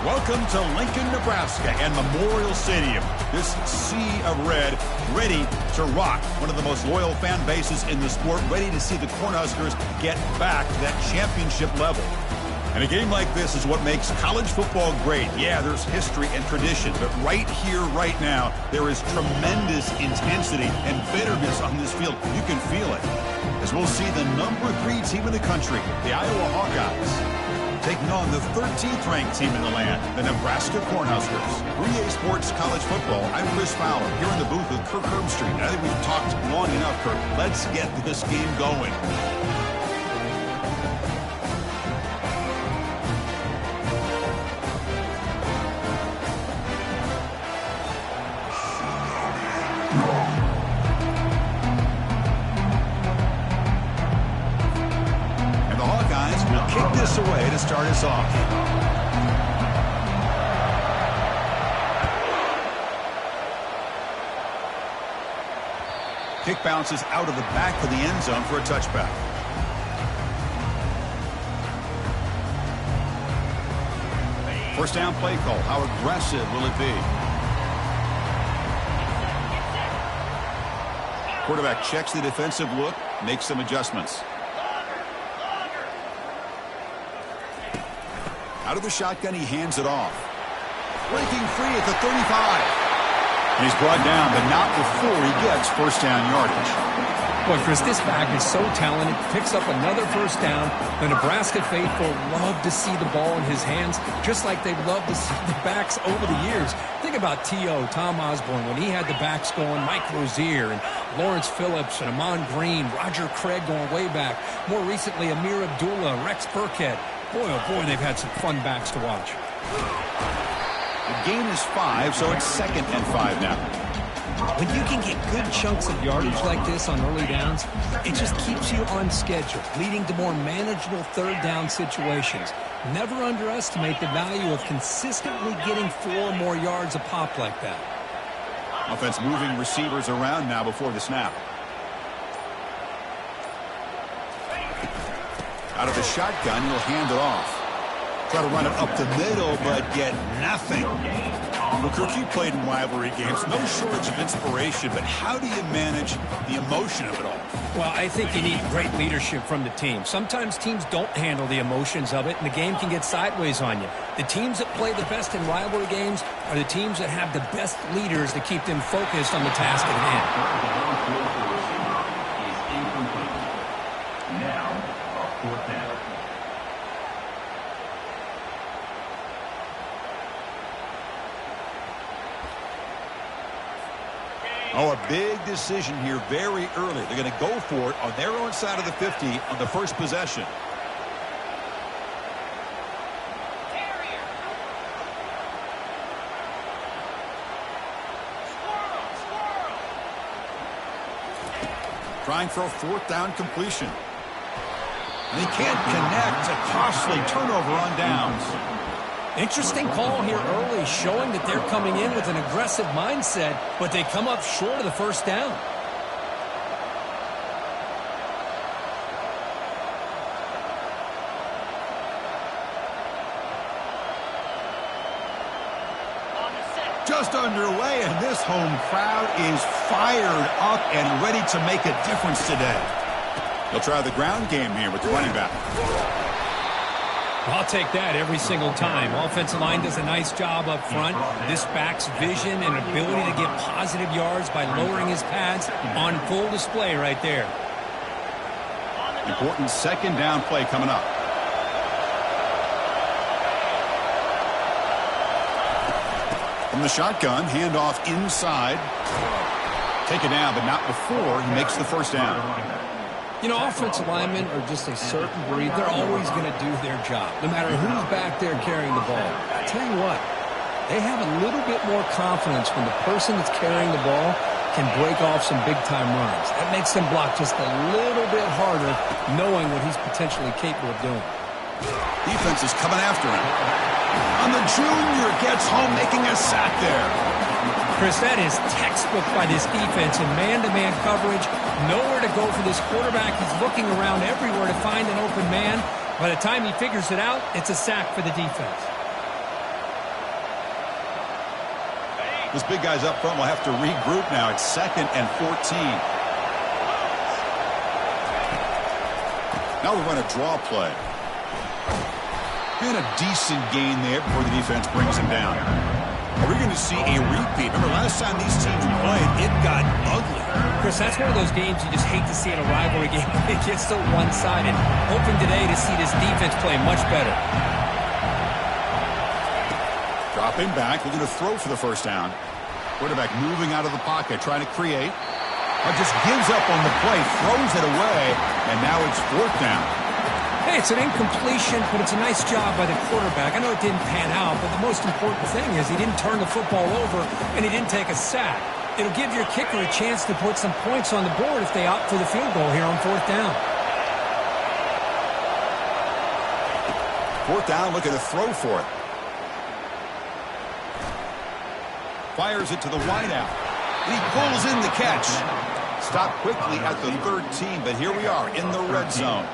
Welcome to Lincoln, Nebraska and Memorial Stadium. This sea of red, ready to rock. One of the most loyal fan bases in the sport, ready to see the Cornhuskers get back to that championship level. And a game like this is what makes college football great. Yeah, there's history and tradition, but right here, right now, there is tremendous intensity and bitterness on this field. You can feel it. As we'll see the number 3 team in the country, the Iowa Hawkeyes, taking on the 13th ranked team in the land, the Nebraska Cornhuskers. 3A Sports College Football. I'm Chris Fowler here in the booth with Kirk Herbstreit. I think we've talked long enough, Kirk. Let's get this game going. Kick this away to start us off. Kick bounces out of the back of the end zone for a touchback. First down play call. How aggressive will it be? Quarterback checks the defensive look, makes some adjustments. Out of the shotgun, he hands it off. Breaking free at the 35. And he's brought down, but not before he gets first down yardage. Boy, Chris, this back is so talented. Picks up another first down. The Nebraska faithful love to see the ball in his hands, just like they've loved to see the backs over the years. Think about T.O., Tom Osborne, when he had the backs going, Mike Rozier and Lawrence Phillips and Amon Green, Roger Craig going way back. More recently, Amir Abdullah, Rex Burkhead. Boy, oh boy, they've had some fun backs to watch. The gain is 5, so it's 2nd and 5 now. When you can get good chunks of yardage like this on early downs, it just keeps you on schedule, leading to more manageable third down situations. Never underestimate the value of consistently getting 4 more yards a pop like that. Offense moving receivers around now before the snap. Out of the shotgun, he'll hand it off. Try to run it up the middle, but get nothing. Well, Kirk, you played in rivalry games. No shortage of inspiration, but how do you manage the emotion of it all? Well, I think you need great leadership from the team. Sometimes teams don't handle the emotions of it, and the game can get sideways on you. The teams that play the best in rivalry games are the teams that have the best leaders to keep them focused on the task at hand. Oh, a big decision here very early. They're going to go for it on their own side of the 50 on the first possession. Trying for a 4th down completion. And he can't connect. A costly turnover on downs. Interesting call here early, showing that they're coming in with an aggressive mindset, but they come up short of the first down. Just underway, and this home crowd is fired up and ready to make a difference today. They'll try the ground game here with the running back. I'll take that every single time. Offensive line does a nice job up front. This back's vision and ability to get positive yards by lowering his pads on full display right there. Important 2nd down play coming up. From the shotgun, handoff inside. Take it down, but not before he makes the first down. You know, offensive linemen are just a certain breed. They're always going to do their job, no matter who's back there carrying the ball. I tell you what, they have a little bit more confidence when the person that's carrying the ball can break off some big-time runs. That makes them block just a little bit harder, knowing what he's potentially capable of doing. Defense is coming after him. And the junior gets home, making a sack there. Chris, that is textbook by this defense in man-to-man coverage. Nowhere to go for this quarterback. He's looking around everywhere to find an open man. By the time he figures it out, it's a sack for the defense. Those big guys up front will have to regroup now. It's 2nd and 14. Now we run a draw play. And a decent gain there before the defense brings him down. Are we going to see a repeat? Remember, last time these teams played, it got ugly. Chris, that's one of those games you just hate to see in a rivalry game. It gets so one-sided. Hoping today to see this defense play much better. Dropping back, looking to throw for the first down. Quarterback moving out of the pocket, trying to create. Just gives up on the play, throws it away, and now it's 4th down. Hey, it's an incompletion, but it's a nice job by the quarterback. I know it didn't pan out, but the most important thing is he didn't turn the football over, and he didn't take a sack. It'll give your kicker a chance to put some points on the board if they opt for the field goal here on 4th down. 4th down, looking to throw for it. Fires it to the wideout. He pulls in the catch. Stopped quickly at the 13, but here we are in the red zone.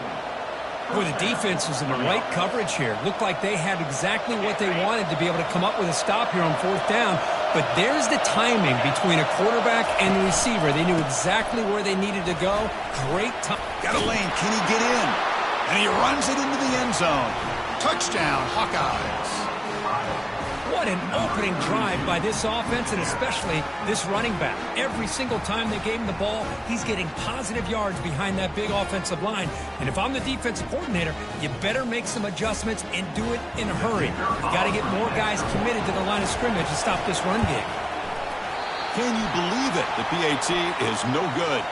Boy, the defense was in the right coverage here. Looked like they had exactly what they wanted to be able to come up with a stop here on 4th down. But there's the timing between a quarterback and the receiver. They knew exactly where they needed to go. Great time. Got a lane. Can he get in? And he runs it into the end zone. Touchdown, Hawkeyes. What an opening drive by this offense, and especially this running back. Every single time they gave him the ball, he's getting positive yards behind that big offensive line. And if I'm the defensive coordinator, you better make some adjustments and do it in a hurry. You got to get more guys committed to the line of scrimmage to stop this run game. Can you believe it? The PAT is no good.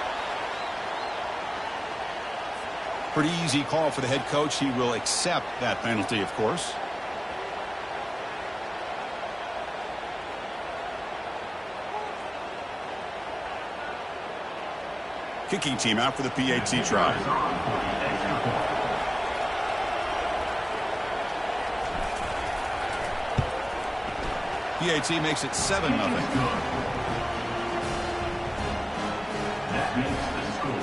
Pretty easy call for the head coach. He will accept that penalty, of course. Kicking team out for the PAT try. PAT makes it 7-0. That makes the score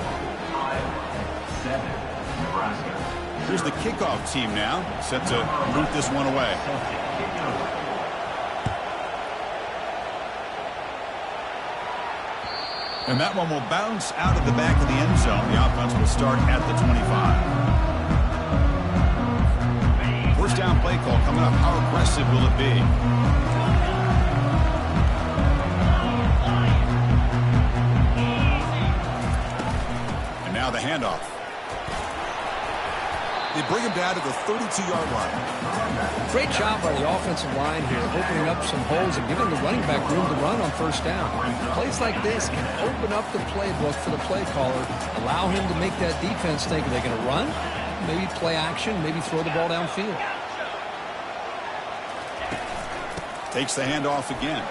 5-7 Nebraska. Here's the kickoff team now, set to boot this one away. And that one will bounce out of the back of the end zone. The offense will start at the 25. First down play call coming up. How aggressive will it be? And now the handoff. They bring him down to the 32-yard line. Great job by the offensive line here, opening up some holes and giving the running back room to run on first down. Plays like this can open up the playbook for the play caller, allow him to make that defense think, are they going to run? Maybe play action, maybe throw the ball downfield. Takes the handoff again.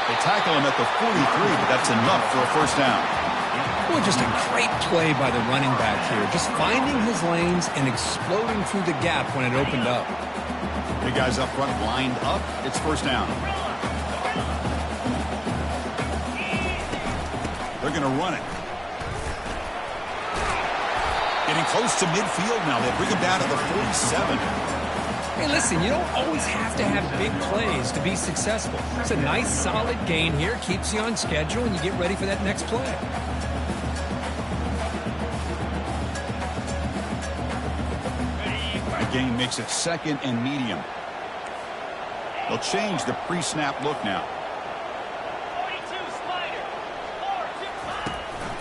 They tackle him at the 43, but that's enough for a first down. Boy, just a great play by the running back here. Just finding his lanes and exploding through the gap when it opened up. Big guys up front lined up. It's first down. They're going to run it. Getting close to midfield now. They bring him down to the 47. Hey, listen, you don't always have to have big plays to be successful. It's a nice, solid gain here. Keeps you on schedule, and you get ready for that next play. Gain makes it 2nd and medium. They'll change the pre-snap look now.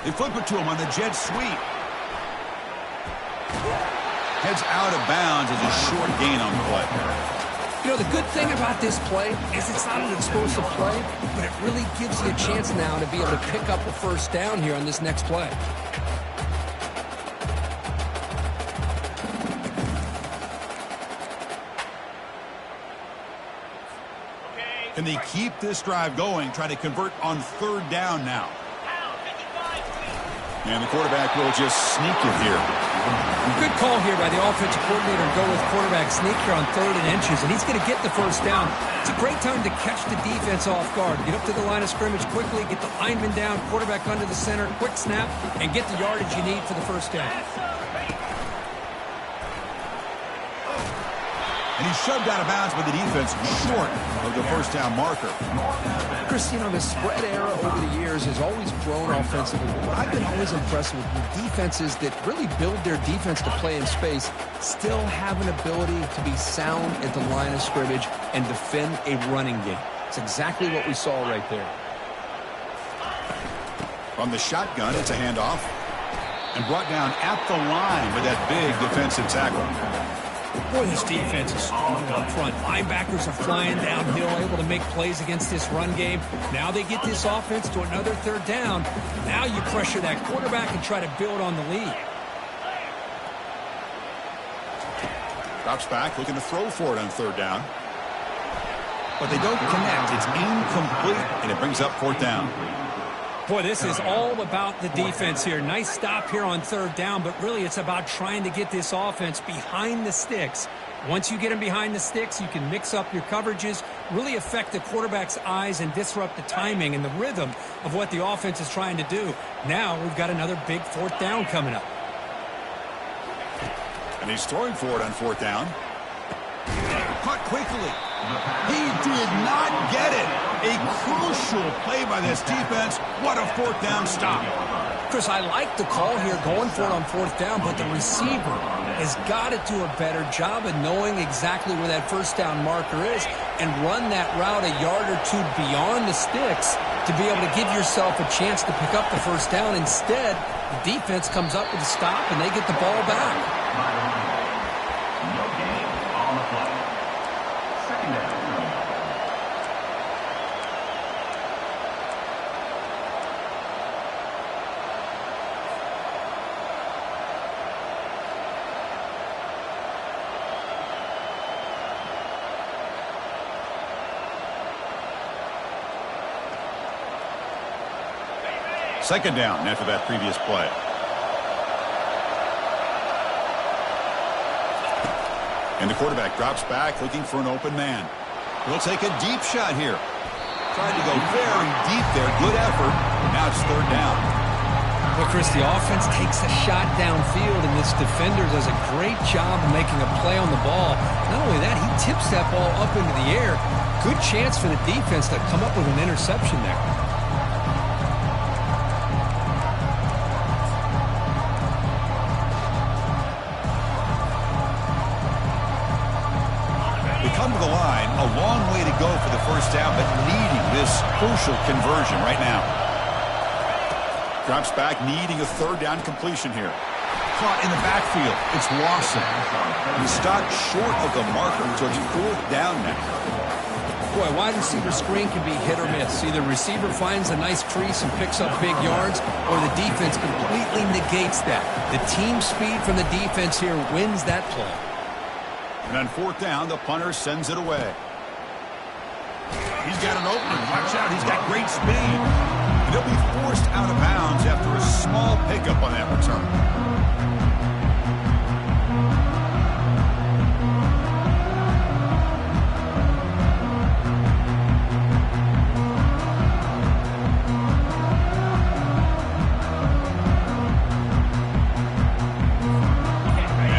They flip it to him on the jet sweep. Heads out of bounds as a short gain on the play. You know, the good thing about this play is it's not an explosive play, but it really gives you a chance now to be able to pick up a first down here on this next play. Can they keep this drive going, trying to convert on 3rd down now? And the quarterback will just sneak it here. Good call here by the offensive coordinator to go with quarterback sneak here on 3rd and inches, and he's going to get the first down. It's a great time to catch the defense off guard. Get up to the line of scrimmage quickly, get the lineman down, quarterback under the center, quick snap, and get the yardage you need for the first down. And he's shoved out of bounds by the defense short of the first down marker. Chris, you know, the spread era over the years has always grown offensively. But what I've been always impressed with the defenses that really build their defense to play in space still have an ability to be sound at the line of scrimmage and defend a running game. It's exactly what we saw right there. From the shotgun, it's a handoff. And brought down at the line with that big defensive tackle. Boy, this defense is strong up front. Linebackers are flying downhill, able to make plays against this run game. Now they get this offense to another third down. Now you pressure that quarterback and try to build on the lead. Drops back, looking to throw for it on third down. But they don't connect. It's incomplete, and it brings up fourth down. Boy, this is all about the defense here. Nice stop here on third down, but really it's about trying to get this offense behind the sticks. Once you get them behind the sticks, you can mix up your coverages, really affect the quarterback's eyes and disrupt the timing and the rhythm of what the offense is trying to do. Now we've got another big fourth down coming up. And he's throwing for it on fourth down. Caught quickly. He did not get it. A crucial play by this defense. What a fourth down stop. Chris, I like the call here going for it on fourth down, but the receiver has got to do a better job of knowing exactly where that first down marker is and run that route a yard or two beyond the sticks to be able to give yourself a chance to pick up the first down. Instead, the defense comes up with a stop and they get the ball back. No gain on the play. Second down. Second down after that previous play. And the quarterback drops back looking for an open man. He'll take a deep shot here. Tried to go very deep there. Good effort. Now it's third down. Well, Chris, the offense takes a shot downfield, and this defender does a great job of making a play on the ball. Not only that, he tips that ball up into the air. Good chance for the defense to come up with an interception there. Come to the line, a long way to go for the first down, but needing this crucial conversion right now. Drops back, needing a third down completion here. Caught in the backfield. It's Lawson. He stopped short of the marker, so it's fourth down now. Boy, wide receiver screen can be hit or miss. Either receiver finds a nice crease and picks up big yards, or the defense completely negates that. The team speed from the defense here wins that play. And on fourth down, the punter sends it away. He's got an opening. Watch out. He's got great speed. And he'll be forced out of bounds after a small pickup on that return.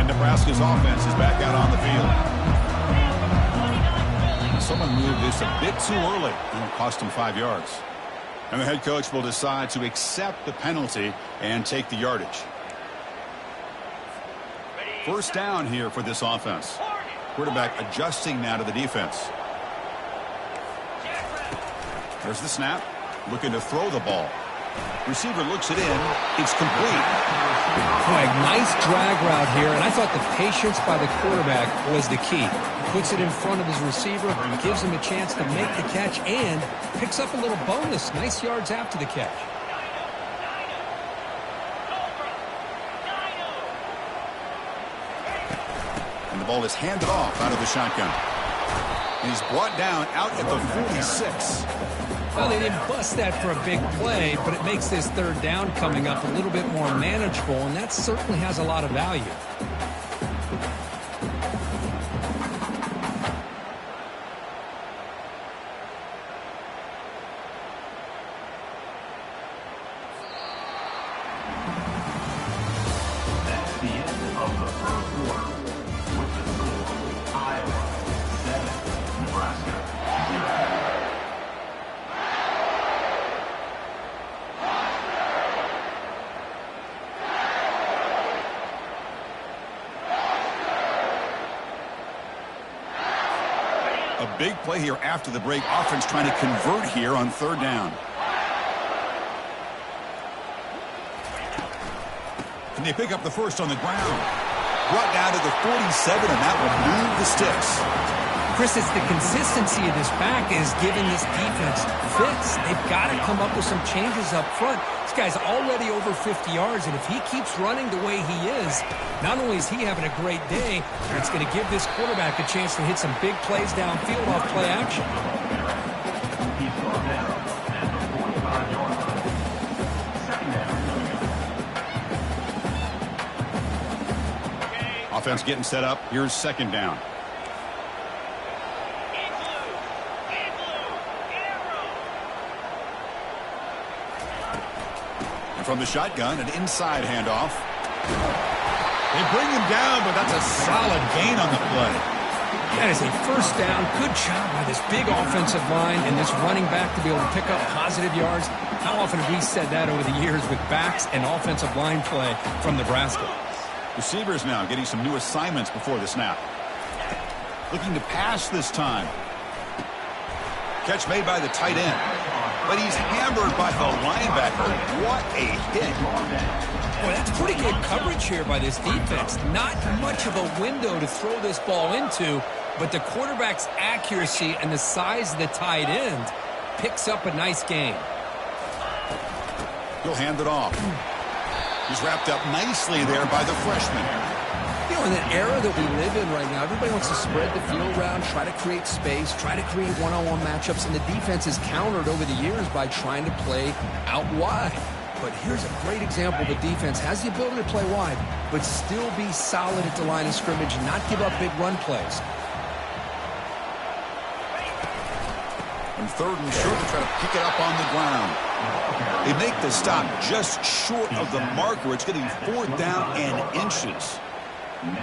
Nebraska's offense is back out on the field. Someone moved this a bit too early, and it cost him 5 yards. And the head coach will decide to accept the penalty and take the yardage. First down here for this offense. Quarterback adjusting now to the defense. There's the snap. Looking to throw the ball. Receiver looks it in. It's complete. Boy, nice drag route here, and I thought the patience by the quarterback was the key. Puts it in front of his receiver, gives him a chance to make the catch, and picks up a little bonus. Nice yards after the catch. And the ball is handed off out of the shotgun. And he's brought down out at the 46. Well, they didn't bust that for a big play, but it makes this third down coming up a little bit more manageable, and that certainly has a lot of value. That's the end of the first quarter. With the score, Iowa Big play here after the break. Offense trying to convert here on third down. And they pick up the first on the ground. Brought down to the 47, and that will move the sticks. Chris, it's the consistency of this back is giving this defense fits. They've got to come up with some changes up front. This guy's already over 50 yards, and if he keeps running the way he is, not only is he having a great day, but it's going to give this quarterback a chance to hit some big plays downfield off play action. He's brought down at the 45-yard line. Second down. Offense getting set up. Here's second down. And from the shotgun, an inside handoff. They bring him down, but that's a solid gain on the play. That is a first down. Good job by this big offensive line and this running back to be able to pick up positive yards. How often have we said that over the years with backs and offensive line play from Nebraska? Receivers now getting some new assignments before the snap. Looking to pass this time. Catch made by the tight end. But he's hammered by the linebacker. What a hit. Boy, that's pretty good coverage here by this defense. Not much of a window to throw this ball into, but the quarterback's accuracy and the size of the tight end picks up a nice gain. He'll hand it off. He's wrapped up nicely there by the freshman. You know, in the era that we live in right now, everybody wants to spread the field around, try to create space, try to create one-on-one matchups, and the defense is countered over the years by trying to play out wide. But here's a great example. The defense has the ability to play wide, but still be solid at the line of scrimmage and not give up big run plays. And third and short to try to pick it up on the ground. They make the stop just short of the marker. It's going to be fourth down and inches.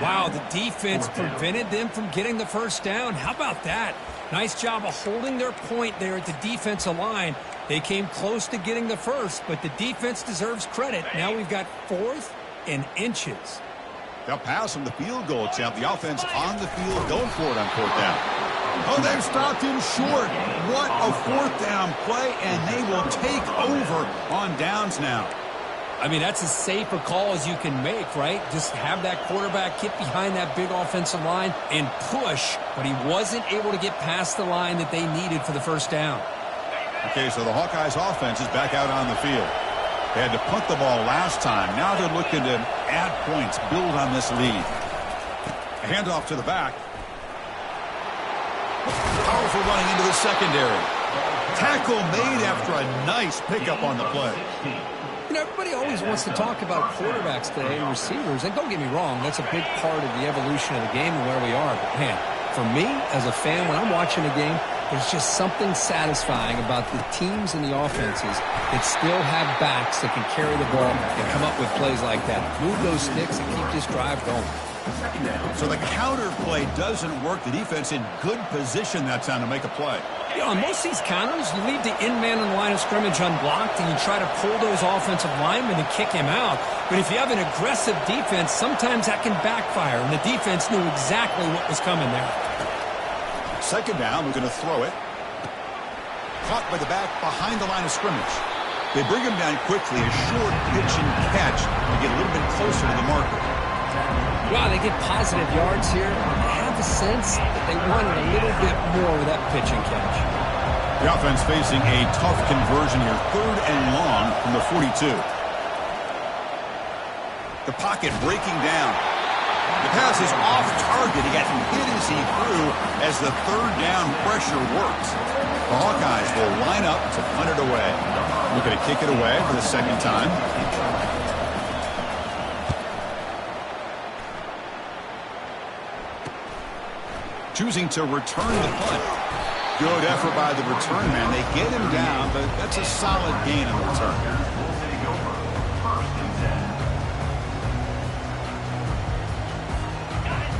Wow, the defense prevented them from getting the first down. How about that? Nice job of holding their point there at the defensive line. They came close to getting the first, but the defense deserves credit. Now we've got fourth and inches. They'll pass from the field goal attempt. The offense on the field going for it on fourth down. Oh, they've stopped him short. What a fourth down play, and they will take over on downs now. I mean, that's as safe a call as you can make, right? Just have that quarterback get behind that big offensive line and push, but he wasn't able to get past the line that they needed for the first down. Okay, so the Hawkeyes offense is back out on the field. They had to punt the ball last time. Now they're looking to add points, build on this lead. A handoff to the back. Powerful running into the secondary. Tackle made after a nice pickup on the play. You know, everybody always wants to talk about quarterbacks today and receivers, and don't get me wrong, that's a big part of the evolution of the game and where we are. But, man, for me, as a fan, when I'm watching a game, there's just something satisfying about the teams and the offenses that still have backs that can carry the ball and come up with plays like that. Move those sticks and keep this drive going. So the counter play doesn't work. The defense in good position that time to make a play. You know, on most of these counters, you leave the in man on the line of scrimmage unblocked and you try to pull those offensive linemen and kick him out. But if you have an aggressive defense, sometimes that can backfire, and the defense knew exactly what was coming there. Second down, we're going to throw it. Caught by the back behind the line of scrimmage. They bring him down quickly, a short pitch and catch to get a little bit closer to the marker. Wow, they get positive yards here. I have the sense that they wanted a little bit more with that pitch and catch. The offense facing a tough conversion here. Third and long from the 42. The pocket breaking down. The pass is off target. He got hit as he threw as the third down pressure works. The Hawkeyes will line up to punt it away. Looking to kick it away for the second time. Choosing to return the punt. Good effort by the return man. They get him down, but that's a solid gain on the return.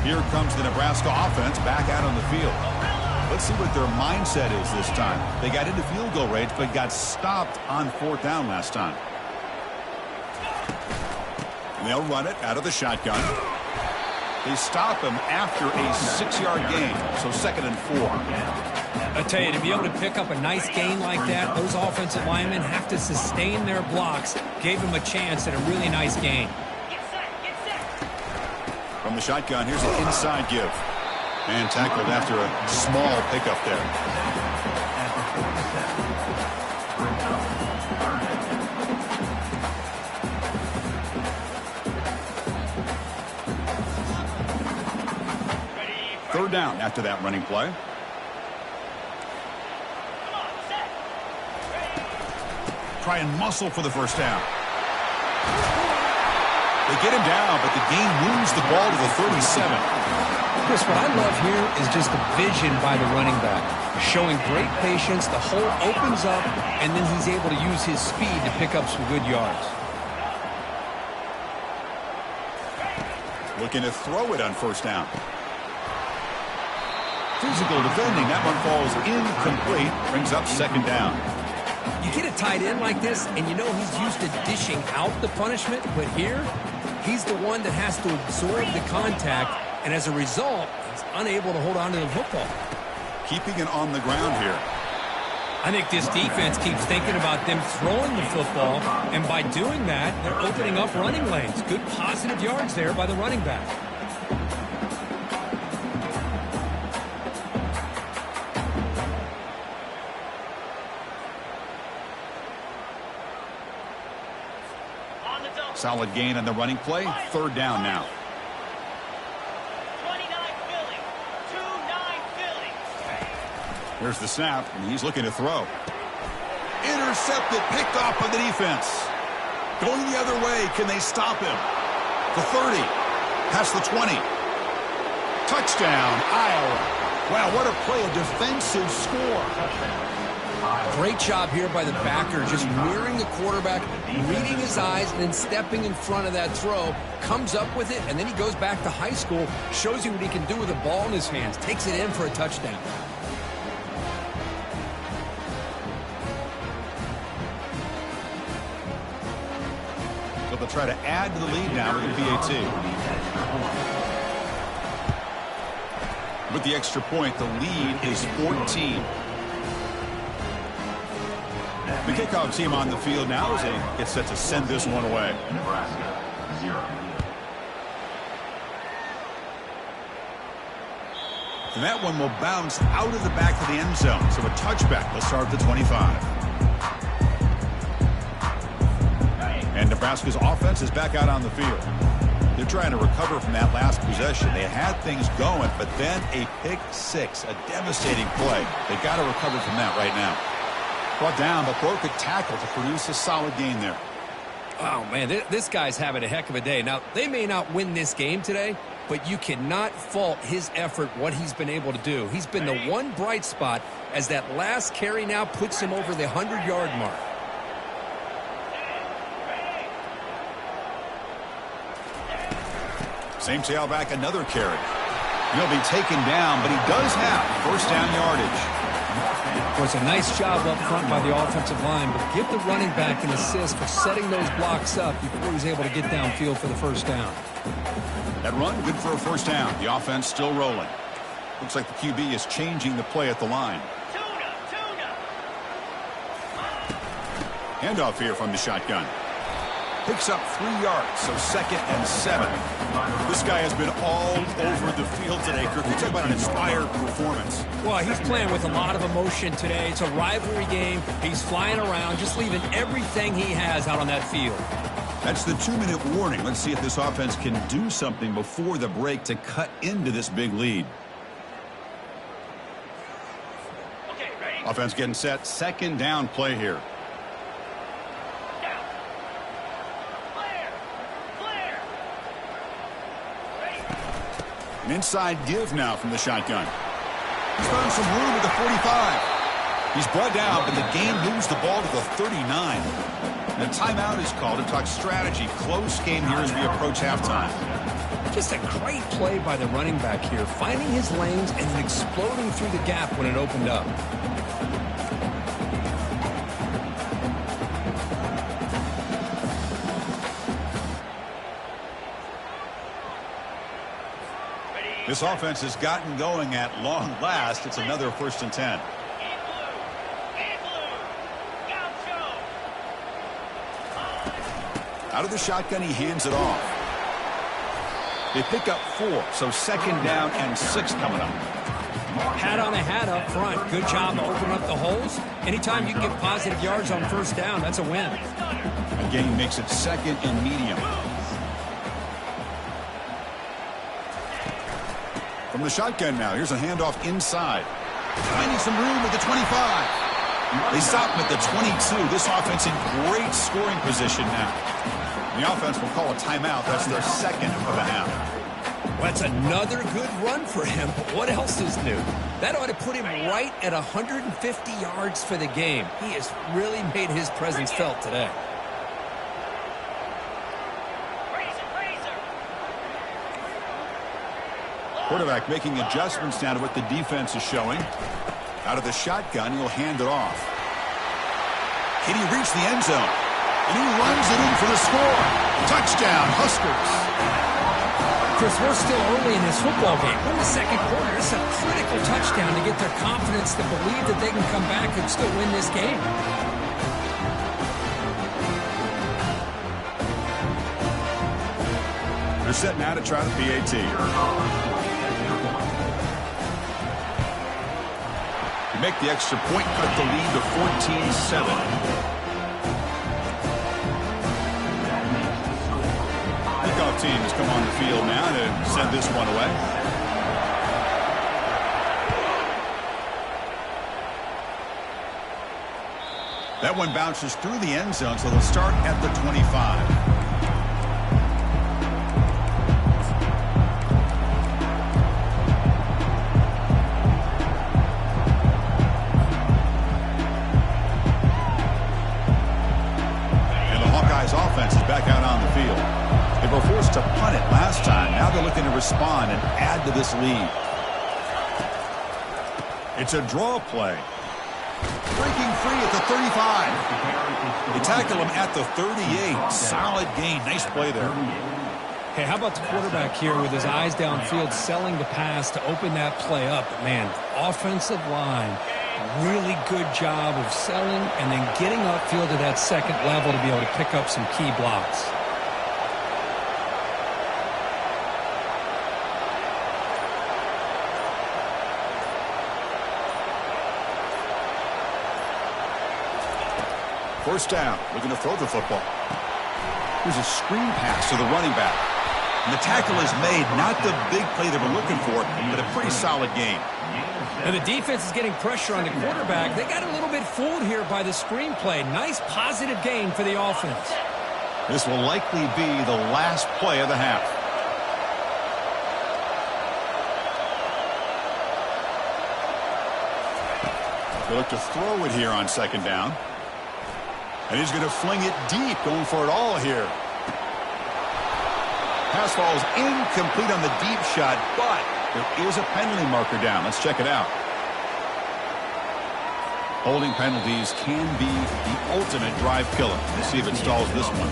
Here comes the Nebraska offense back out on the field. Let's see what their mindset is this time. They got into field goal range, but got stopped on fourth down last time. And they'll run it out of the shotgun. They stop him after a 6-yard gain, so 2nd and 4. I tell you, to be able to pick up a nice gain like that, those offensive linemen have to sustain their blocks. Gave him a chance at a really nice gain. From the shotgun, here's an inside give. And tackled after a small pickup there. Third down after that running play. Try and muscle for the first down. They get him down, but the gain moves the ball to the 37. Chris, what I love here is just the vision by the running back. Showing great patience, the hole opens up, and then he's able to use his speed to pick up some good yards. Looking to throw it on first down. Physical defending. That one falls incomplete. Brings up 2nd down. You get a tight end like this, and you know he's used to dishing out the punishment, but here, he's the one that has to absorb the contact, and as a result, he's unable to hold on to the football. Keeping it on the ground here. I think this defense keeps thinking about them throwing the football, and by doing that, they're opening up running lanes. Good positive yards there by the running back. Solid gain on the running play. 3rd down now. 29 Philly. 2-9 Philly. Here's the snap, and he's looking to throw. Intercepted, picked off by the defense. Going the other way, can they stop him? The 30, past the 20. Touchdown, Iowa. Wow, what a play, a defensive score. Great job here by the backer, just mirroring the quarterback, reading his eyes, and then stepping in front of that throw, comes up with it, and then he goes back to high school, shows you what he can do with the ball in his hands, takes it in for a touchdown. So they'll try to add to the lead now with the PAT. With the extra point, the lead is 14. The kickoff team on the field now as they get set to send this one away. Nebraska, 0. And that one will bounce out of the back of the end zone. So a touchback. They'll start at the 25. And Nebraska's offense is back out on the field. They're trying to recover from that last possession. They had things going, but then a pick six, a devastating play. They got to recover from that right now. Brought down, but broke a tackle to produce a solid gain there. Oh, man, this guy's having a heck of a day. Now, they may not win this game today, but you cannot fault his effort, what he's been able to do. He's been the one bright spot as that last carry now puts him over the 100-yard mark. Same tailback, another carry. He'll be taken down, but he does have first down yardage. Well, it's a nice job up front by the offensive line, but give the running back an assist for setting those blocks up before he's able to get downfield for the first down. That run, good for a first down. The offense still rolling. Looks like the QB is changing the play at the line. Handoff here from the shotgun. Picks up 3 yards, so 2nd and 7. This guy has been all over the field today, Kirk. You talk about an inspired performance. Well, he's playing with a lot of emotion today. It's a rivalry game. He's flying around, just leaving everything he has out on that field. That's the 2-minute warning. Let's see if this offense can do something before the break to cut into this big lead. Okay, ready? Offense getting set. 2nd down play here. An inside give now from the shotgun. He's found some room at the 45. He's brought down, but the gain moves the ball to the 39. And a timeout is called to talk strategy. Close game here as we approach halftime. Just a great play by the running back here, finding his lanes and then exploding through the gap when it opened up. This offense has gotten going at long last. It's another 1st and 10. Out of the shotgun, he hands it off. They pick up 4, so 2nd down and 6 coming up. Hat on a hat up front. Good job to open up the holes. Anytime you can get positive yards on 1st down, that's a win. Again, makes it 2nd and medium. From the shotgun now, here's a handoff inside. Finding some room at the 25. They stop him at the 22. This offense in great scoring position now. The offense will call a timeout. That's their 2nd of the half. Well, that's another good run for him. But what else is new? That ought to put him right at 150 yards for the game. He has really made his presence felt today. Quarterback making adjustments now to what the defense is showing. Out of the shotgun, he'll hand it off. Can he reach the end zone? And he runs it in for the score. Touchdown, Huskers. Chris, we're still early in this football game. We're in the 2nd quarter. It's a critical touchdown to get their confidence to believe that they can come back and still win this game. They're set now to try the PAT. To make the extra point, cut the lead to 14-7. Kickoff team has come on the field now to send this one away. That one bounces through the end zone, so they'll start at the 25. Back out on the field. They were forced to punt it last time. Now they're looking to respond and add to this lead. It's a draw play. Breaking free at the 35. They tackle him at the 38. Solid gain. Nice play there. Hey, how about the quarterback here with his eyes downfield selling the pass to open that play up? But man, offensive line, really good job of selling and then getting upfield to that 2nd level to be able to pick up some key blocks. First down, looking to throw the football. Here's a screen pass to the running back. And the tackle is made, not the big play they were looking for, but a pretty solid game. And the defense is getting pressure on the quarterback. They got a little bit fooled here by the screenplay. Nice positive gain for the offense. This will likely be the last play of the half. They look to throw it here on 2nd down. And he's going to fling it deep, going for it all here. Pass falls incomplete on the deep shot, but there is a penalty marker down. Let's check it out. Holding penalties can be the ultimate drive killer. Let's see if it stalls this one.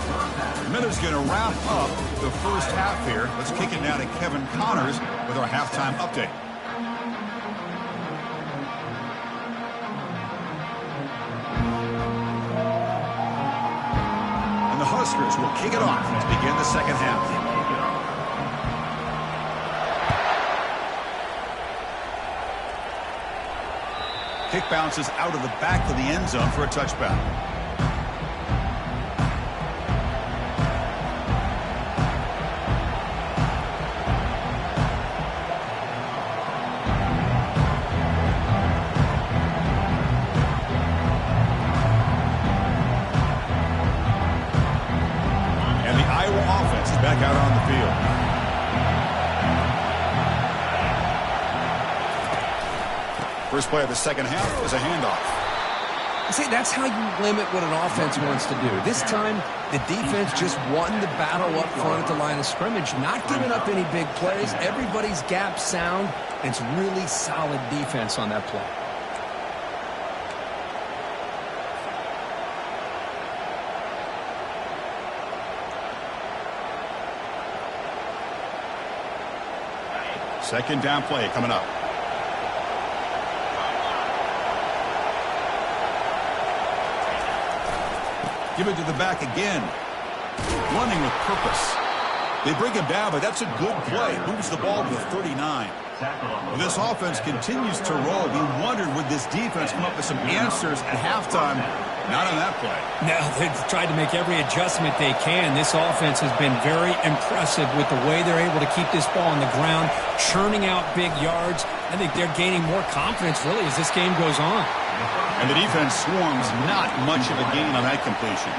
The minute's going to wrap up the first half here. Let's kick it now to Kevin Connors with our halftime update. And the Huskers will kick it off to begin the 2nd half. Kick bounces out of the back of the end zone for a touchback. And the Iowa offense is back out on the field. First play of the 2nd half is a handoff. See, that's how you limit what an offense wants to do. This time, the defense just won the battle up front at the line of scrimmage, not giving up any big plays. Everybody's gap sound. It's really solid defense on that play. Second down play coming up. Give it to the back again. Running with purpose. They bring him down, but that's a good play. Moves the ball to 39. Well, this offense continues to roll. We wondered, would this defense come up with some answers at halftime? Not on that play. No, they've tried to make every adjustment they can. This offense has been very impressive with the way they're able to keep this ball on the ground, churning out big yards. I think they're gaining more confidence, really, as this game goes on. And the defense swarms, not much of a gain on that completion.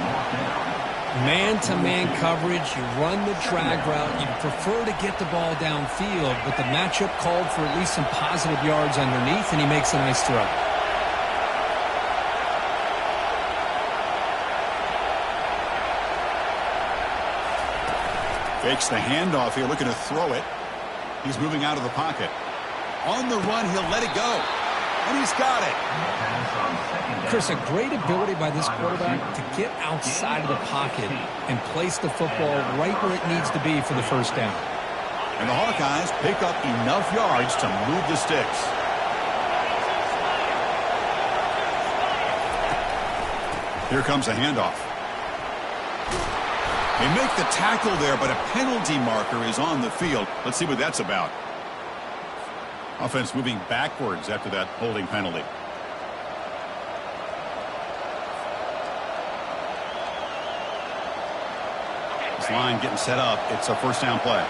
Man-to-man coverage, you run the drag route. You prefer to get the ball downfield, but the matchup called for at least some positive yards underneath, and he makes a nice throw. Fakes the handoff here, looking to throw it. He's moving out of the pocket. On the run, he'll let it go. And he's got it. Chris, a great ability by this quarterback to get outside of the pocket and place the football right where it needs to be for the first down. And the Hawkeyes pick up enough yards to move the sticks. Here comes a handoff. They make the tackle there, but a penalty marker is on the field. Let's see what that's about. Offense moving backwards after that holding penalty. This line getting set up. It's a first down play.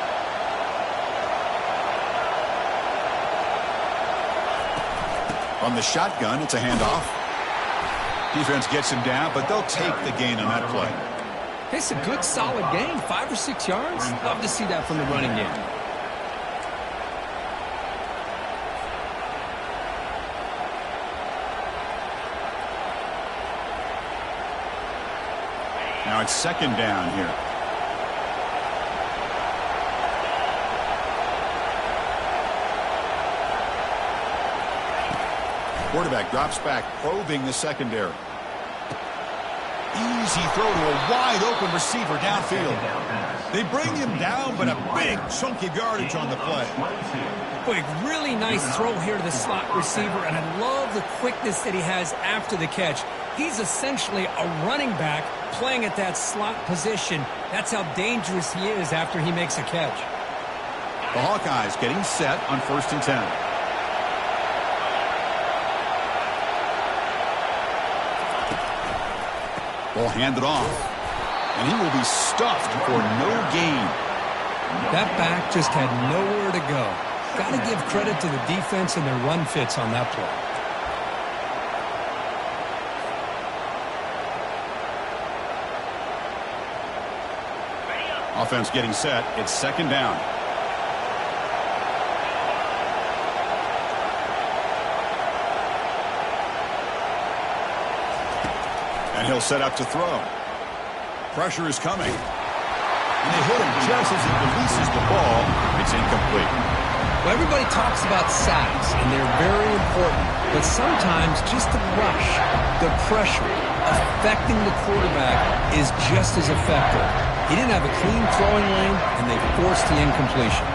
On the shotgun, it's a handoff. Defense gets him down, but they'll take the gain on that play. It's a good, solid gain. 5 or 6 yards. Love to see that from the running game. Now it's second down here. Quarterback drops back, probing the secondary. Easy throw to a wide-open receiver downfield. They bring him down, but a big chunk of yardage on the play. Boy, really nice throw here to the slot receiver, and I love the quickness that he has after the catch. He's essentially a running back playing at that slot position. That's how dangerous he is after he makes a catch. The Hawkeyes getting set on 1st and 10. Ball handed off, and he will be stuffed for no gain. That back just had nowhere to go. Got to give credit to the defense and their run fits on that play. Offense getting set. It's second down. And he'll set up to throw. Pressure is coming. And they hit him just as he releases the ball. It's incomplete. Well, everybody talks about sacks, and they're very important. But sometimes just the rush, the pressure, affecting the quarterback is just as effective. He didn't have a clean throwing lane, and they forced the incompletion.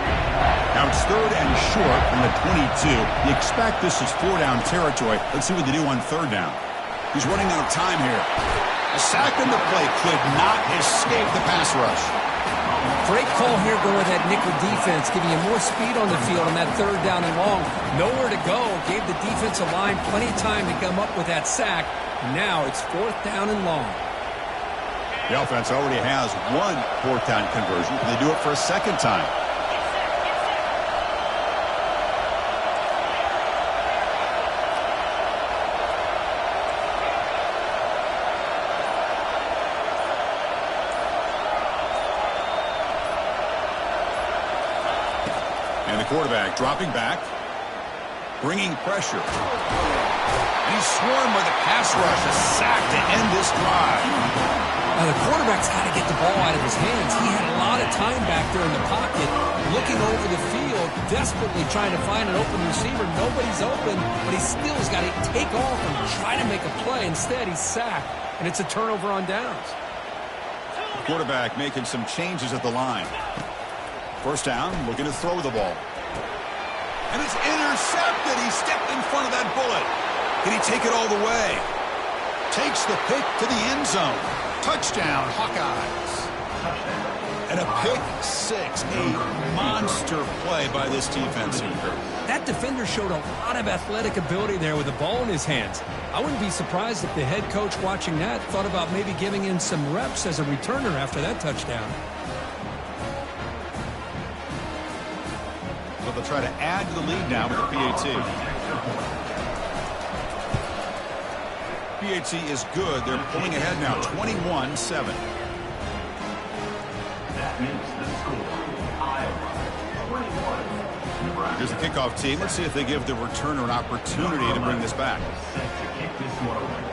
Now it's third and short from the 22. You expect this is 4-down territory. Let's see what they do on third down. He's running out of time here. A sack in the play could not escape the pass rush. Great call here going with that nickel defense, giving you more speed on the field on that third down and long. Nowhere to go. Gave the defensive line plenty of time to come up with that sack. Now it's 4th down and long. The offense already has one 4th down conversion. They do it for a second time. And the quarterback dropping back, bringing pressure. And he's swarmed by the pass rush, a sack to end this drive. Now the quarterback's got to get the ball out of his hands. He had a lot of time back there in the pocket, looking over the field, desperately trying to find an open receiver. Nobody's open, but he still has got to take off and try to make a play. Instead, he's sacked, and it's a turnover on downs. The quarterback making some changes at the line. First down, looking to throw the ball. And it's intercepted. He stepped in front of that bullet. Can he take it all the way? Takes the pick to the end zone. Touchdown, Hawkeyes. And a pick six. A monster play by this defense. That defender showed a lot of athletic ability there with the ball in his hands. I wouldn't be surprised if the head coach watching that thought about maybe giving in some reps as a returner after that touchdown. So they'll try to add to the lead now with the PAT. PAT is good. They're pulling ahead now, 21-7. That makes the score Iowa 21, Nebraska. Here's the kickoff team. Let's see if they give the returner an opportunity to bring this back. Set to kick this one away.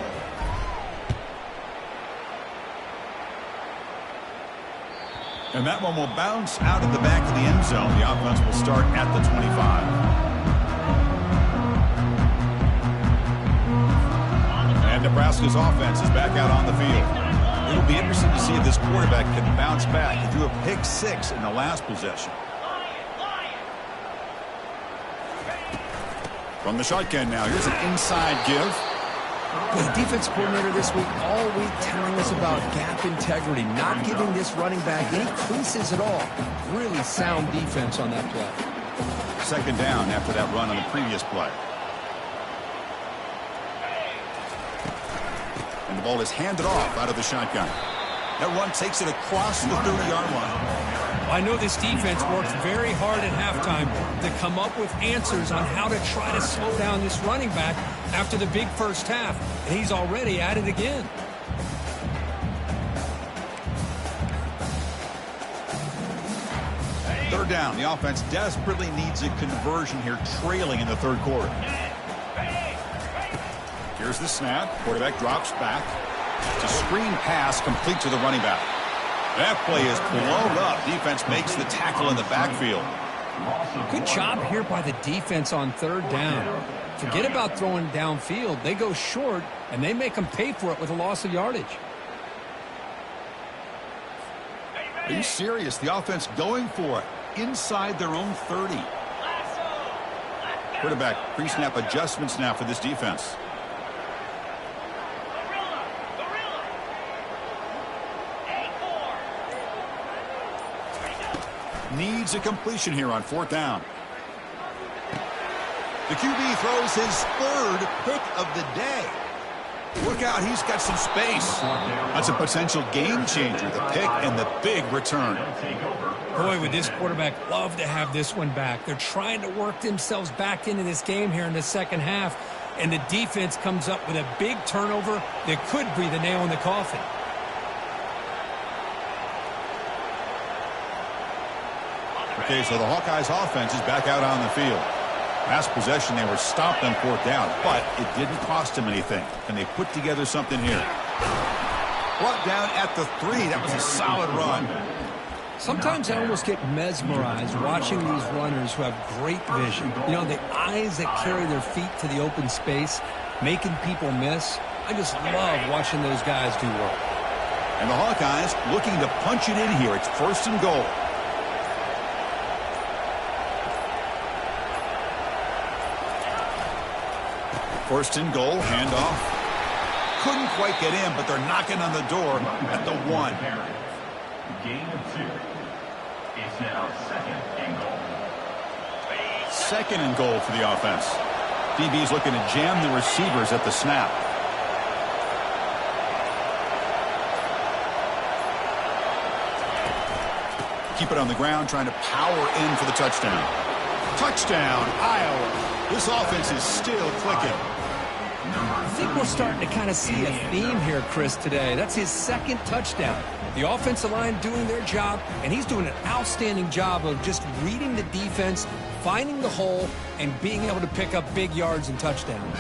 And that one will bounce out of the back of the end zone. The offense will start at the 25. And Nebraska's offense is back out on the field. It'll be interesting to see if this quarterback can bounce back. He threw a pick six in the last possession. From the shotgun now, here's an inside give. The defense coordinator this week all week telling us about gap integrity, not giving this running back any creases at all. Really sound defense on that play. Second down after that run on the previous play. And the ball is handed off out of the shotgun. That run takes it across the 30-yard line. I know this defense worked very hard at halftime to come up with answers on how to try to slow down this running back after the big first half. And he's already at it again. Third down. The offense desperately needs a conversion here, trailing in the third quarter. Here's the snap. Quarterback drops back. It's a screen pass complete to the running back. That play is blown up. Defense makes the tackle in the backfield. Good job here by the defense on third down. Forget about throwing downfield. They go short, and they make them pay for it with a loss of yardage. Are you serious? The offense going for it inside their own 30. Quarterback pre-snap adjustments now for this defense. Needs a completion here on fourth down. The QB throws his third pick of the day. Look out, he's got some space. That's a potential game changer, the pick and the big return. Boy, would this quarterback love to have this one back. They're trying to work themselves back into this game here in the second half, and the defense comes up with a big turnover that could be the nail in the coffin. Okay, so the Hawkeyes offense is back out on the field. Last possession, they were stopped on fourth down, but it didn't cost them anything. And they put together something here. Brought down at the 3. That was a solid run. Sometimes I almost get mesmerized watching these runners who have great vision. You know, the eyes that carry their feet to the open space, making people miss. I just love watching those guys do work. And the Hawkeyes looking to punch it in here. It's first and goal. First and goal, handoff. Couldn't quite get in, but they're knocking on the door at the 1. Gain of 2. It's now second and goal. Second and goal for the offense. DB's looking to jam the receivers at the snap. Keep it on the ground, trying to power in for the touchdown. Touchdown, Iowa. This offense is still clicking. I think we're starting to kind of see a theme here, Chris, today. That's his second touchdown. The offensive line doing their job, and he's doing an outstanding job of just reading the defense, finding the hole, and being able to pick up big yards and touchdowns.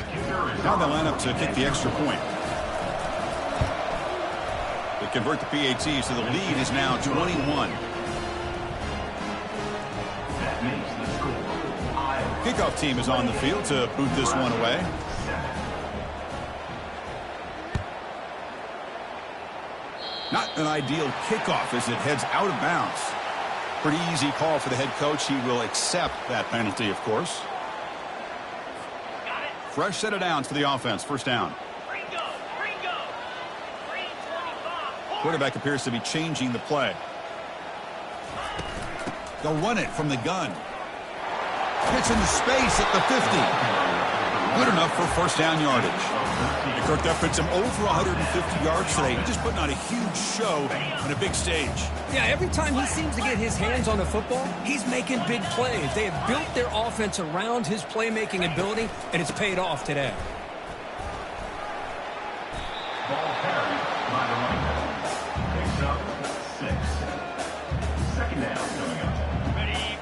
Now they line up to kick the extra point. They convert the PAT, so the lead is now 21. That makes the score Iowa. Kickoff team is on the field to boot this one away. Not an ideal kickoff as it heads out of bounds. Pretty easy call for the head coach. He will accept that penalty, of course. Fresh set of downs for the offense. First down. Quarterback appears to be changing the play. They'll run it from the gun. Gets into space at the 50. Good enough for first down yardage. And Kirk, that puts him over 150 yards today. Just putting on a huge show on a big stage. Yeah, every time he seems to get his hands on the football, he's making big plays. They have built their offense around his playmaking ability, and it's paid off today. Ball carried by the running back. Picks up 6. Second down coming up.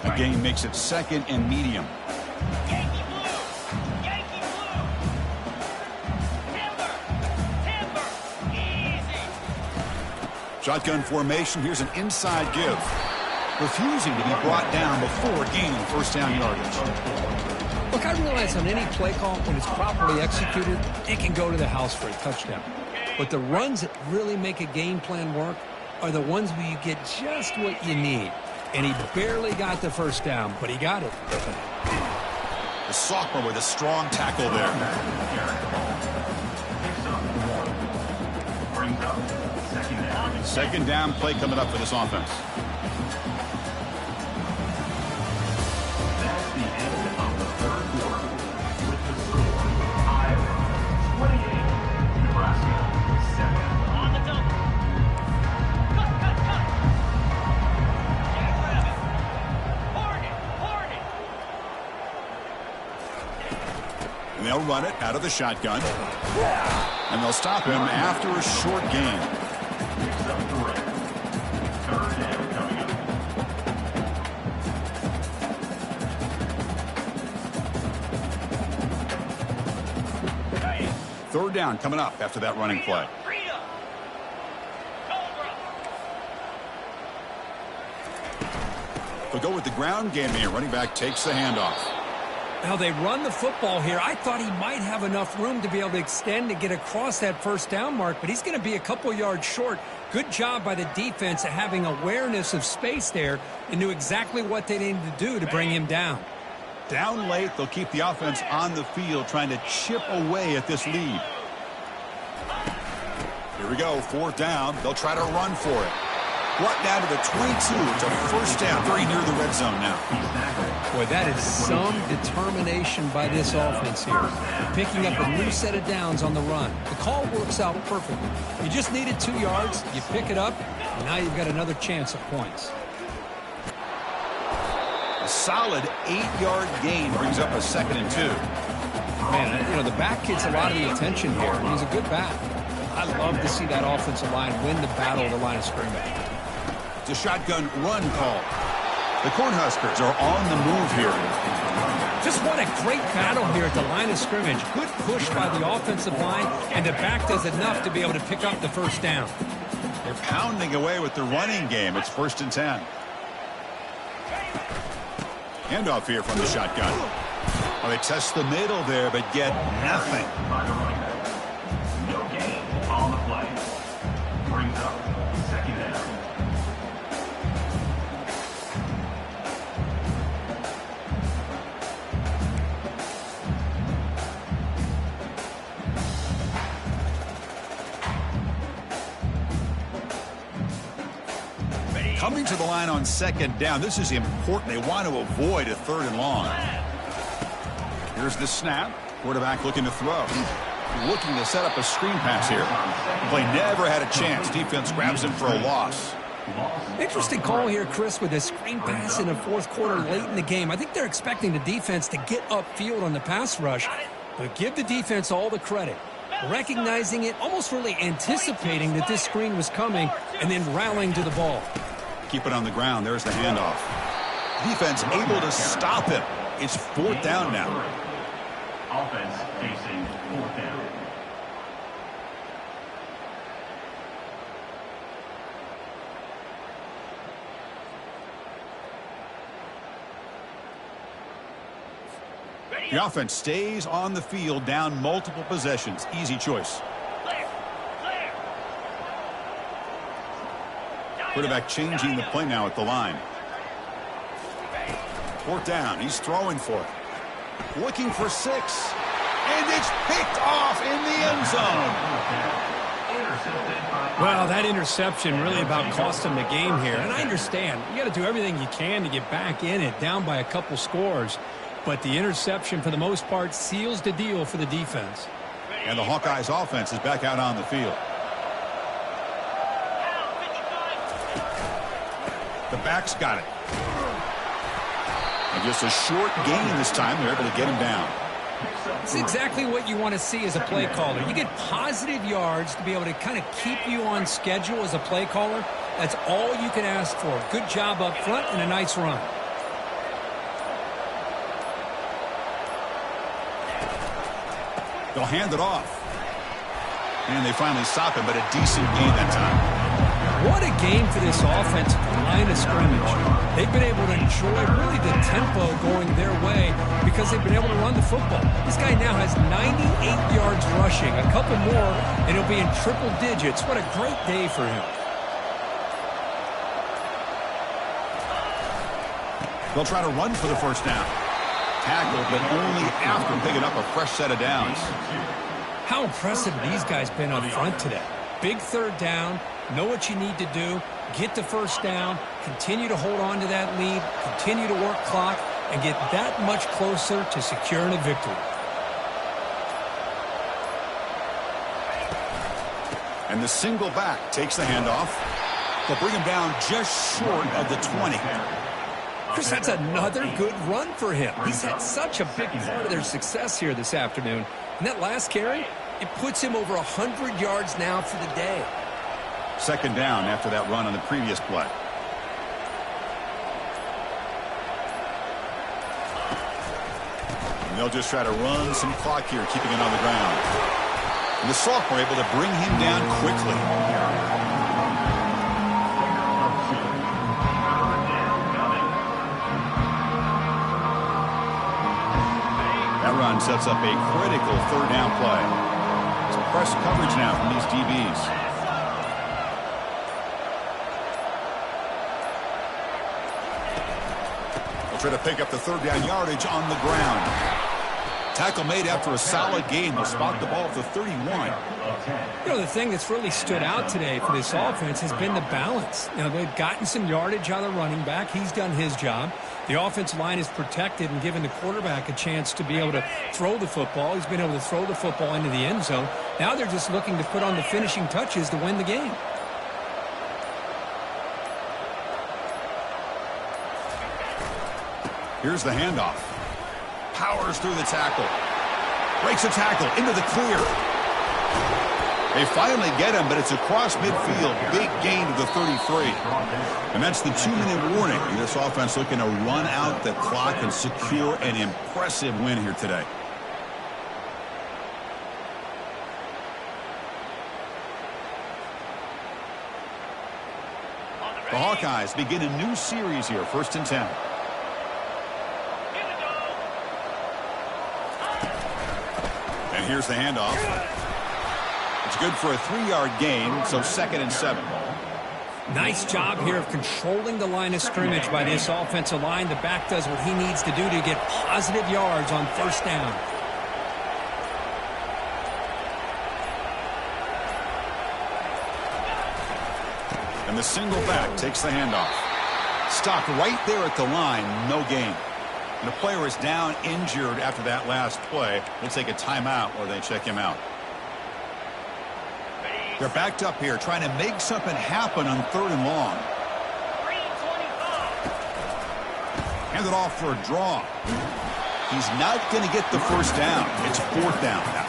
The game makes it second and medium. Yankee blue! Yankee blue! Timber! Easy! Shotgun formation. Here's an inside give. Refusing to be brought down before gaining first down yardage. Look, I realize on any play call, when it's properly executed, it can go to the house for a touchdown. But the runs that really make a game plan work are the ones where you get just what you need. And he barely got the first down, but he got it. The sophomore with a strong tackle there. Brings up second down. Second down play coming up for this offense. That's the end of the third quarter. With the score, Iowa 28, Nebraska 7. On the double. Cut! Get rid of it. Horn it! And they'll run it out of the shotgun. And they'll stop him after a short gain. Picks up 3. Third down coming up. Third down coming up after that running play. Freedom! Cobra! They'll go with the ground game here. Running back takes the handoff. Now they run the football here. I thought he might have enough room to be able to extend and get across that first down mark, but he's going to be a couple yards short. Good job by the defense of having awareness of space there and knew exactly what they needed to do to bring him down. Down late, they'll keep the offense on the field trying to chip away at this lead. Here we go, fourth down. They'll try to run for it. Brought down to the 22. It's a first down, very near the red zone now. Boy, that is some determination by this offense here. Picking up a new set of downs on the run. The call works out perfectly. You just needed 2 yards. You pick it up, and now you've got another chance at points. A solid 8-yard gain brings up a 2nd and 2. Man, you know, the back gets a lot of the attention here. He's a good back. I love to see that offensive line win the battle of the line of scrimmage. It's a shotgun run call. The Cornhuskers are on the move here. Just what a great battle here at the line of scrimmage. Good push by the offensive line, and the back does enough to be able to pick up the first down. They're pounding away with the running game. It's 1st and 10. Handoff here from the shotgun. Well, they test the middle there, but get nothing. By the running back. No gain on the play. Brings up second down. Coming to the line on 2nd down. This is important. They want to avoid a 3rd and long. Here's the snap. Quarterback looking to throw. Looking to set up a screen pass here. The play never had a chance. Defense grabs him for a loss. Interesting call here, Chris, with a screen pass in the 4th quarter late in the game. I think they're expecting the defense to get upfield on the pass rush, but give the defense all the credit. Recognizing it, almost really anticipating that this screen was coming, and then rallying to the ball. Keep it on the ground. There's the handoff. Defense able to stop him. It's 4th down now. Offense facing 4th down. The offense stays on the field, down multiple possessions. Easy choice. Clear! Quarterback changing the play now at the line. Fourth down. He's throwing for it. Looking for 6. And it's picked off in the end zone. Well, that interception really about cost him the game here. And I understand. You got to do everything you can to get back in it, down by a couple scores. But the interception, for the most part, seals the deal for the defense. And the Hawkeyes offense is back out on the field. The backs got it. And just a short gain this time. They're able to get him down. It's exactly what you want to see as a play caller. You get positive yards to be able to kind of keep you on schedule as a play caller. That's all you can ask for. Good job up front and a nice run. They'll hand it off. And they finally stop him, but a decent gain that time. What a game for this offensive line of scrimmage. They've been able to enjoy really the tempo going their way because they've been able to run the football. This guy now has 98 yards rushing, a couple more, and he'll be in triple digits. What a great day for him. They'll try to run for the first down. Tackled, but only after picking up a fresh set of downs. How impressive these guys been up front today. Big third down, know what you need to do, get the first down, continue to hold on to that lead, continue to work clock, and get that much closer to securing a victory. And the single back takes the handoff. They'll bring him down just short of the 20. Chris, that's another good run for him. He's had such a big part of their success here this afternoon. And that last carry, it puts him over 100 yards now for the day. Second down after that run on the previous play. And they'll just try to run some clock here, keeping it on the ground. And the sophomore able to bring him down quickly. That run sets up a critical third down play. It's press coverage now from these DBs. Try to pick up the third down yardage on the ground. Tackle made after a solid gain. They'll spot the ball at the 31. You know, the thing that's really stood out today for this offense has been the balance. You know, they've gotten some yardage out of the running back. He's done his job. The offensive line is protected and given the quarterback a chance to be able to throw the football. He's been able to throw the football into the end zone. Now they're just looking to put on the finishing touches to win the game. Here's the handoff. Powers through the tackle. Breaks a tackle into the clear. They finally get him, but it's across midfield. Big gain to the 33. And that's the 2-minute warning. This offense looking to run out the clock and secure an impressive win here today. The Hawkeyes begin a new series here, 1st and 10. And here's the handoff. It's good for a 3-yard gain, so 2nd and 7. Nice job here of controlling the line of scrimmage by this offensive line. The back does what he needs to do to get positive yards on first down. And the single back takes the handoff. Stopped right there at the line, no gain. And the player is down injured after that last play. We'll take a timeout while they check him out. They're backed up here trying to make something happen on 3rd and long. Hand it off for a draw. He's not going to get the first down. It's 4th down now.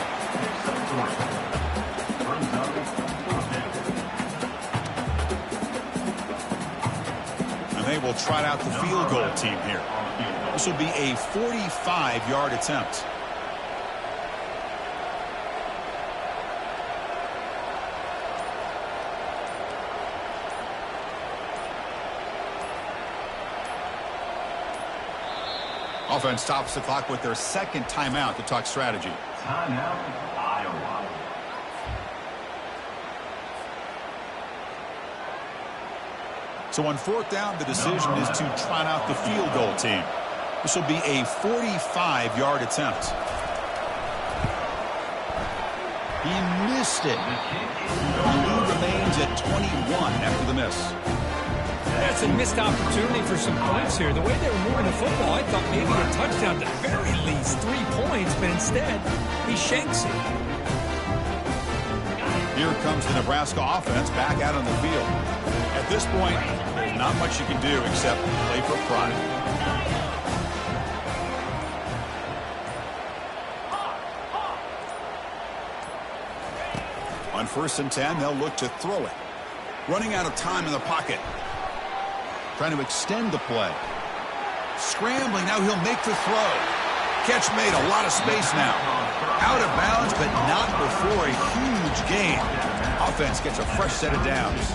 And they will trot out the field goal team here. This will be a 45-yard attempt. Offense stops the clock with their 2nd timeout to talk strategy. Timeout, Iowa. So on 4th down, the decision is to trot out the field goal team. This will be a 45-yard attempt. He missed it. The lead remains at 21 after the miss. That's a missed opportunity for some points here. The way they were moving the football, I thought maybe a touchdown, at the very least 3 points, but instead, he shanks it. Here comes the Nebraska offense back out on the field. At this point, there's not much you can do except play for pride. On 1st and 10, they'll look to throw it. Running out of time in the pocket. Trying to extend the play. Scrambling, now he'll make the throw. Catch made, a lot of space now. Out of bounds, but not before a huge gain. Offense gets a fresh set of downs.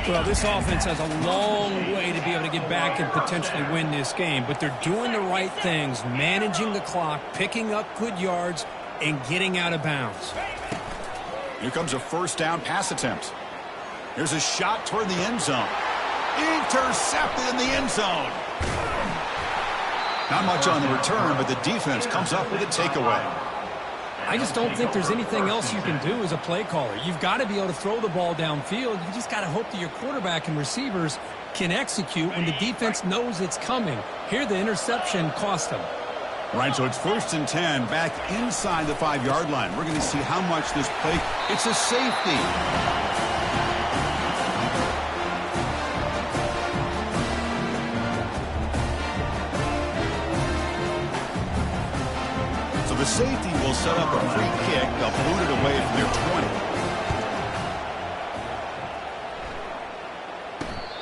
Well, this offense has a long way to be able to get back and potentially win this game, but they're doing the right things, managing the clock, picking up good yards, and getting out of bounds. Here comes a 1st down pass attempt. Here's a shot toward the end zone. Intercepted in the end zone. Not much on the return, but the defense comes up with a takeaway. I just don't think there's anything else you can do as a play caller. You've got to be able to throw the ball downfield. You just got to hope that your quarterback and receivers can execute when the defense knows it's coming. Here, the interception cost them. Right, so it's 1st and 10 back inside the 5-yard line. We're going to see how much this play, it's a safety. So the safety will set up a free kick. They'll boot it away from their 20.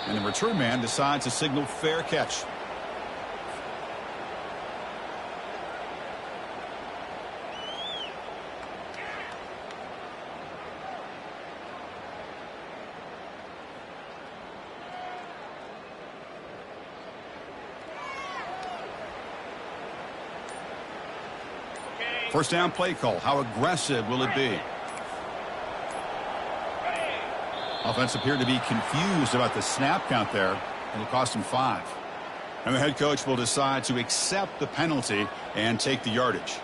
And the return man decides to signal fair catch. First down play call. How aggressive will it be? Offense appeared to be confused about the snap count there. It'll cost him 5. And the head coach will decide to accept the penalty and take the yardage.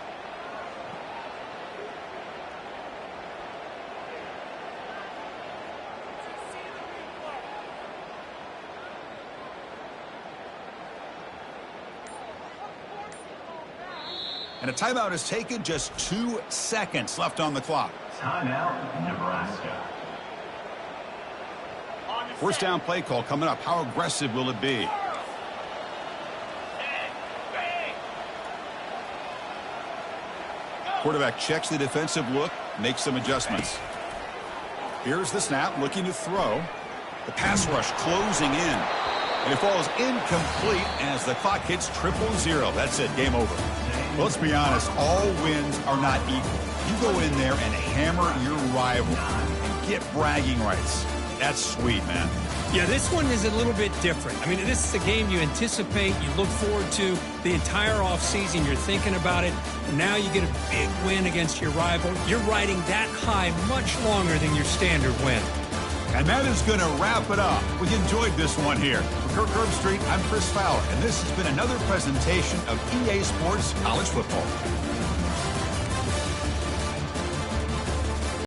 And a timeout is taken, just 2 seconds left on the clock. Timeout, Nebraska. 1st down play call coming up. How aggressive will it be? Quarterback checks the defensive look, makes some adjustments. Here's the snap, looking to throw. The pass rush closing in. And it falls incomplete as the clock hits 000. That's it, game over. Well, let's be honest, all wins are not equal. You go in there and hammer your rival and get bragging rights. That's sweet, man. Yeah, this one is a little bit different. I mean, this is a game you anticipate, you look forward to the entire offseason. You're thinking about it. Now you get a big win against your rival. You're riding that high much longer than your standard win. And that is going to wrap it up. We enjoyed this one here. For Kirk Herbstreit, I'm Chris Fowler, and this has been another presentation of EA Sports College Football.